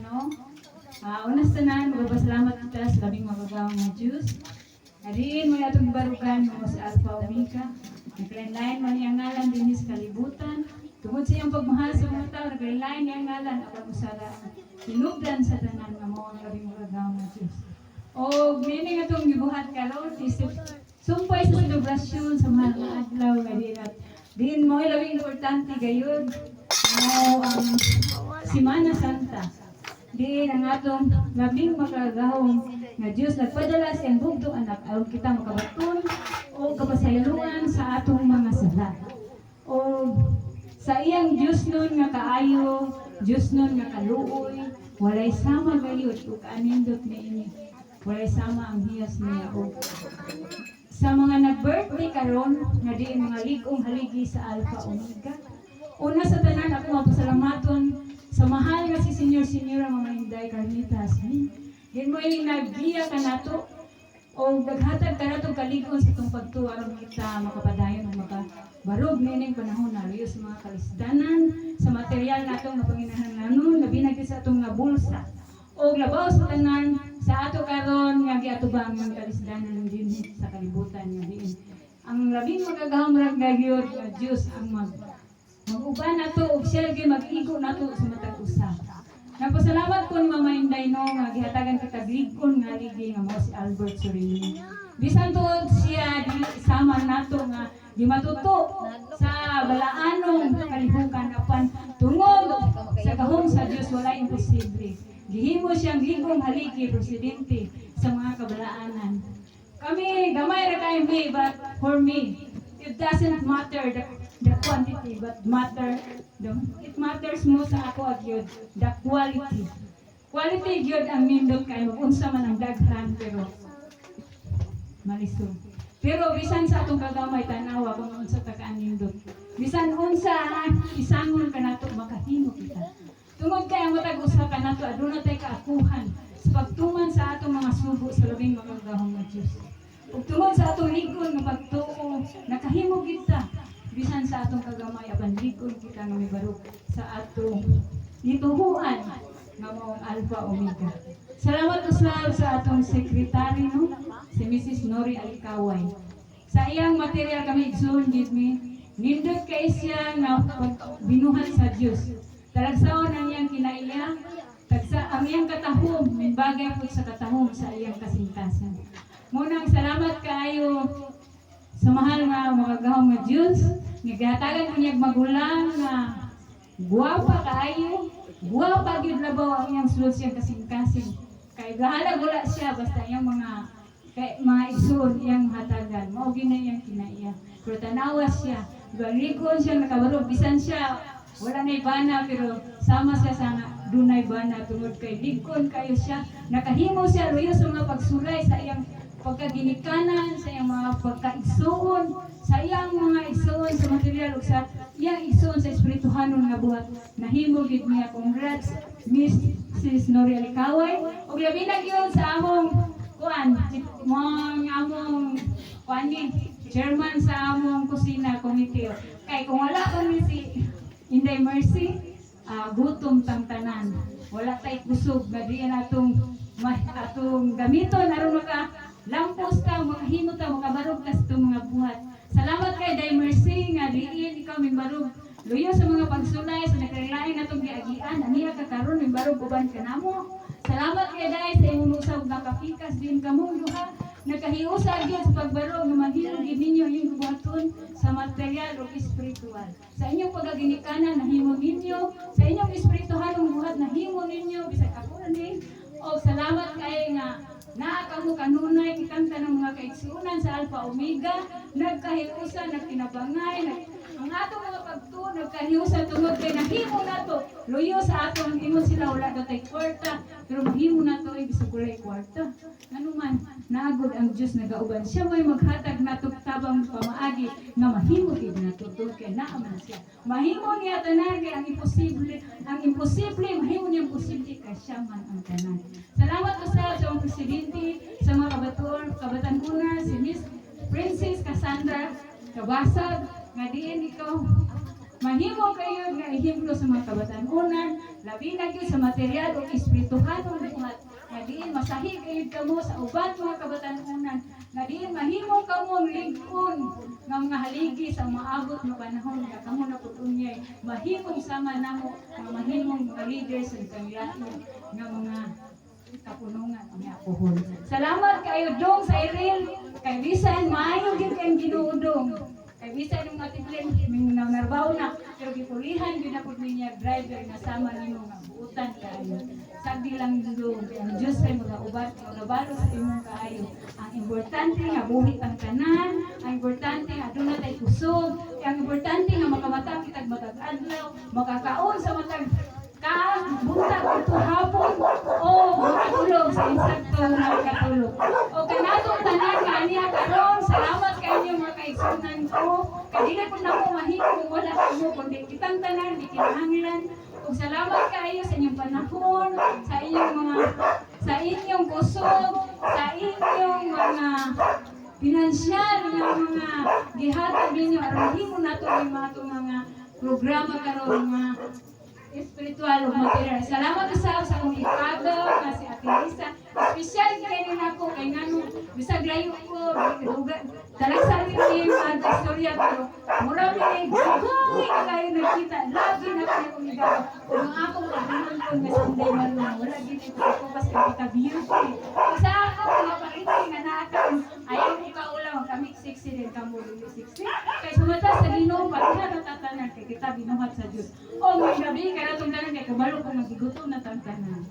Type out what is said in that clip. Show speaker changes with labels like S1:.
S1: no? Unas tanan, magpasalamat kita sa labing magagawang na Diyos. Nadiin mo itong barukan mo sa Alpha Omega. Naglain-lain man niyang ngalan din sa kalibutan. Tungod sa iyang pagmahal sa mga tao, naglain niyang ngalan apan usara hinubdan sa tanan nga mo ang labing magagawang na Diyos. O meaning itong gibuhat karon isip sumpay sa selebrasyon sa mga adlaw nga din mo labing importante gayud mo ang Semana Santa. Di ang atong labing makagahong nga Diyos nagpadala sa iyang bugtong anak aron kita makabaton o kapasayloan sa atong mga sala. O sa iyang Diyos nun nga kaayo, Diyos nun nga kaluoy, walay sama gayud ug kanindot niini. Walay sama ang hiyas niya o sa mga nag-birthday karon nga di mga ligong haligi sa Alpha Omega. Una sa tanan ako mapasalamaton sa mahal nga si Senior Mama Inday Carnitas. Din mo yung nagbiya ka nato o naghatag ka nato kaligon sa itong pagtuwa aron kita makapadayon o makabarog nining panahon na luyo sa mga kalisdanan sa material natong nga panginahanglanon labi na sa atong nga bulsa o labaw sa tanan sa ato karon nga giatubang ang kalisdanan ng dinhi sa kalibutan nga diin. Ang labing magagahom ra gyud nga Dios ang mag-uban nato og siya gyud mag-igo nato sa matag usa. Nagpasalamat ko ni Mama Inday no nga gihatagan kita glikon nga ligi nga mo si Albert Sorini. Bisan tuod siya di sama nato nga di matuto sa balaanong kalibukan apan tungod sa gahom sa Dios wala imposible. Gihimo siyang ligong haligi presidente sa mga kabalaanan. Kami gamay ra kay me but for me it doesn't matter the quantity but it matters mo sa ako gyud the quality. Quality gyud ang nindot kay unsa man ang daghan pero malisod. Pero bisan sa atong kagamay tanawa kung unsa ta kaanindot. Bisan unsa isangon ka nato makahimo kita. Tungod kay ang matag usa ka nato aduna tay kaakuhan sa pagtuman sa atong mga subo sa labing magagahong nga Dios. Ug tungod sa atong ligon nga pagtuo nakahimo kita bisan sa atong kagamay apan ligon kita nga mibarog sa atong gituhuan nga mao Alpha Omega. Salamat usab sa atong sekretary no si Mrs. Nori Alikaway. Sa iyang material kami igsoon gid mi nindot kay siya nga binuhat sa Dios. Talagsaon ang iyang kinaiya, tagsa ang iyang katahom, may bagay po sa katahom sa iyang kasintasan. Munang salamat kaayo sa mahal nga magagahom nga Diyos, nagahatagan ko niyang magulang nga guwapa kaayo, guwapa gyud labaw ang iyang sulod siyang kasing-kasing. Kay gahala gula siya basta iyang mga igsoon iyang hatagan, mao gyud na iyang kinaiya. Pero tanawa siya, galikon siya nakabarog bisan siya wala na bana pero sama siya sa dunay bana tungod kay ligkon kayo siya nakahimo siya luyo sa mga pagsulay sa iyang pagkaginikanan sa iyang mga pagkaigsoon sa iyang mga igsoon sa material ug sa iyang igsoon sa espirituhanon nga buhat nahimo gid niya. Congrats Mrs. Nori Alikaway ug labi na gyud sa among chairman sa among kusina committee kay kung wala kami si Inday Mercy, gutom tang tanan. Wala tay kusog nga diyan atong gamiton aron maka lampos ta, makahimo ta, makabarog ta sa itong mga buhat. Salamat kay Day Mercy nga diin ikaw mimbarog luyo sa mga pagsulay sa nagkailain natong giagian aniya ka karon mimbarog uban kanamo. Salamat kay Day sa imong usab nakapikas din kamo duha. Nakahiusa gyud sa pagbarog nga mahimo gid ninyo yung buhaton sa material o espiritual. Sa inyong pagaginikanan nahimo ninyo, sa inyong espirituhalong buhat nahimo ninyo bisag ako ni. O salamat kay nga naa kamo kanunay kitangta ng mga kaigsuonan sa Alpha Omega, nagkahiusa nagkinabangay ang atong mga pagtuo nagkahiusa tungod kay nahimo nato luyo sa atong ingon sila wala datay kwarta pero mahimo nato ay bisag kulay kwarta. Anuman naagod ang Dios nagauban siya may maghatag nato tabang pamaagi nga mahimo gid nato tungod kay naa man siya. Mahimo niya tanan kay ang imposible mahimo niya posible kay siya man ang tanan. Salamat usab sa among presidente sa mga kabatan-una si Miss Princess Cassandra Kabasag nga diin ikaw mahimo kayo nga ihimlo sa mga kabatan-unan labi na gyud sa material ug espirituhan ng buhat. Nga diin masahig gayud kamo sa uban mga kabatanunan. Nga diin mahimo kamo ligon nga mga haligi sa maabot nga panahon nga kamo na pud unyay mahimong sama namo nga mahimong mga leaders sa kandidato nga mga kapunungan niya pohon. Salamat kayo dong sa Irene, kay bisan maayo gyud kay Ginoo dong. Kay bisan yung matiblen ming narbaho na pero gipulihan gyud na pud niya driver nga sama nimo nga buutan kayo. Sagdi lang dong kay ang Dios ay magaubat magabalo sa imong kaayo. Ang importante nga buhi ang tanan, ang importante nga aduna tay kusog, ang importante nga makamatang kitag matag adlaw, makakaon sa matag buntag ito hapon o makatulog sa insakto na makatulog. O kanatong tanan nga niya karon, salamat kayo mga kaigsunan ko. Kaya di na po na po mahigong wala mo, kundi kitang tanan, di kinahanglan. O salamat kayo sa inyong panahon, sa inyong kusog, sa inyong mga pinansyal nga mga gihatag ninyo aron himo nato yung mga programa karon mga espiritual o material. Salamat sa akong ikado nga si Ate Lisa. Espesyal kayo nako kay ngano bisag layo ko talagsa rin niyo ang istorya pero mura mi gugoy kayo nakita lagi na kayo umigaw. Kung akong kahanan ko nga Sunday marunong wala gid ko bas kita beauty. Sa ako mga pakita nga naakam ayaw ko kaulang kami 60 din kamo 60. Kay sumata sa Ginoo pagka natatanan kay kita binuhat sa Dios. O may gabi kada tungdanan kay kabalo ko nagigutom na tantanan.